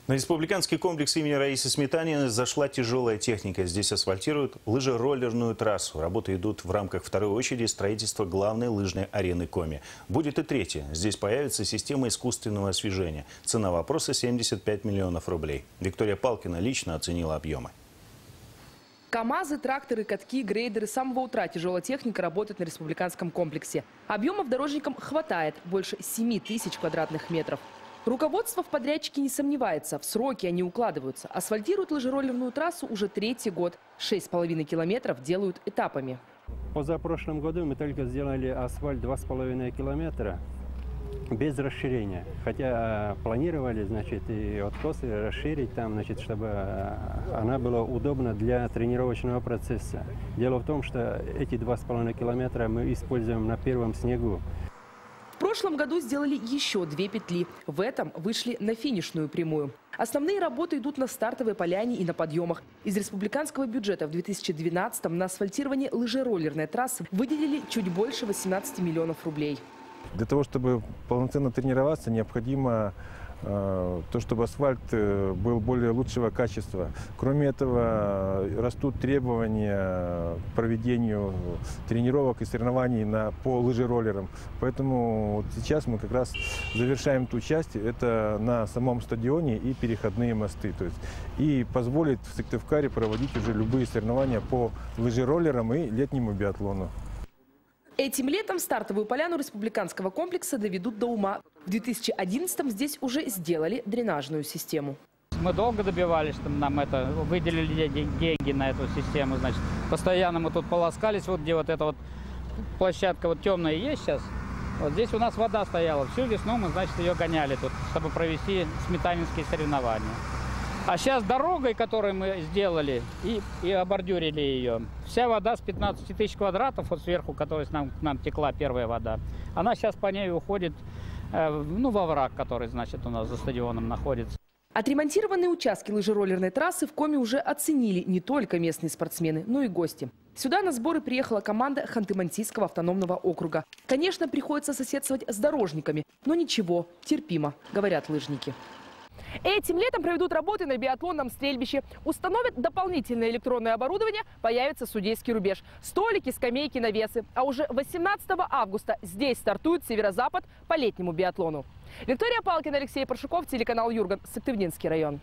На республиканский комплекс имени Раисы Сметаниной зашла тяжелая техника. Здесь асфальтируют лыжероллерную трассу. Работы идут в рамках второй очереди строительства главной лыжной арены Коми. Будет и третья. Здесь появится система искусственного освежения. Цена вопроса – 75 миллионов рублей. Виктория Палкина лично оценила объемы. КАМАЗы, тракторы, катки, грейдеры. С самого утра тяжелая техника работает на республиканском комплексе. Объемов дорожникам хватает – больше 7 тысяч квадратных метров. Руководство в подрядчике не сомневается. В сроки они укладываются. Асфальтируют лыжероллерную трассу уже третий год. 6,5 километров делают этапами. Позапрошлом году мы только сделали асфальт 2,5 километра без расширения. Хотя планировали, значит, и откосы расширить там, значит, чтобы она была удобна для тренировочного процесса. Дело в том, что эти 2,5 километра мы используем на первом снегу. В прошлом году сделали еще 2 петли. В этом вышли на финишную прямую. Основные работы идут на стартовой поляне и на подъемах. Из республиканского бюджета в 2012-м на асфальтирование лыжероллерной трассы выделили чуть больше 18 миллионов рублей. Для того, чтобы полноценно тренироваться, необходимо то, чтобы асфальт был более лучшего качества. Кроме этого, растут требования к проведению тренировок и соревнований по лыжероллерам. Поэтому вот сейчас мы как раз завершаем ту часть, это на самом стадионе и переходные мосты. То есть, и позволит в Сыктывкаре проводить уже любые соревнования по лыжероллерам и летнему биатлону. Этим летом стартовую поляну республиканского комплекса доведут до ума. В 2011-м здесь уже сделали дренажную систему. Мы долго добивались, чтобы нам это выделили деньги на эту систему. Значит, постоянно мы тут полоскались, вот где вот эта вот площадка вот темная есть сейчас. Вот здесь у нас вода стояла. Всю весну мы, значит, ее гоняли тут, чтобы провести сметанинские соревнования. А сейчас дорогой, которую мы сделали и обордюрили ее, вся вода с 15 тысяч квадратов, вот сверху, которая к нам текла первая вода, она сейчас по ней уходит во овраг, который, значит, у нас за стадионом находится. Отремонтированные участки лыжероллерной трассы в Коми уже оценили не только местные спортсмены, но и гости. Сюда на сборы приехала команда Ханты-Мансийского автономного округа. Конечно, приходится соседствовать с дорожниками, но ничего, терпимо, говорят лыжники. Этим летом проведут работы на биатлонном стрельбище. Установят дополнительное электронное оборудование, появится судейский рубеж. Столики, скамейки, навесы. А уже 18 августа здесь стартует Северо-Запад по летнему биатлону. Виктория Палкина, Алексей Паршуков, телеканал Юрган, Сыктывдинский район.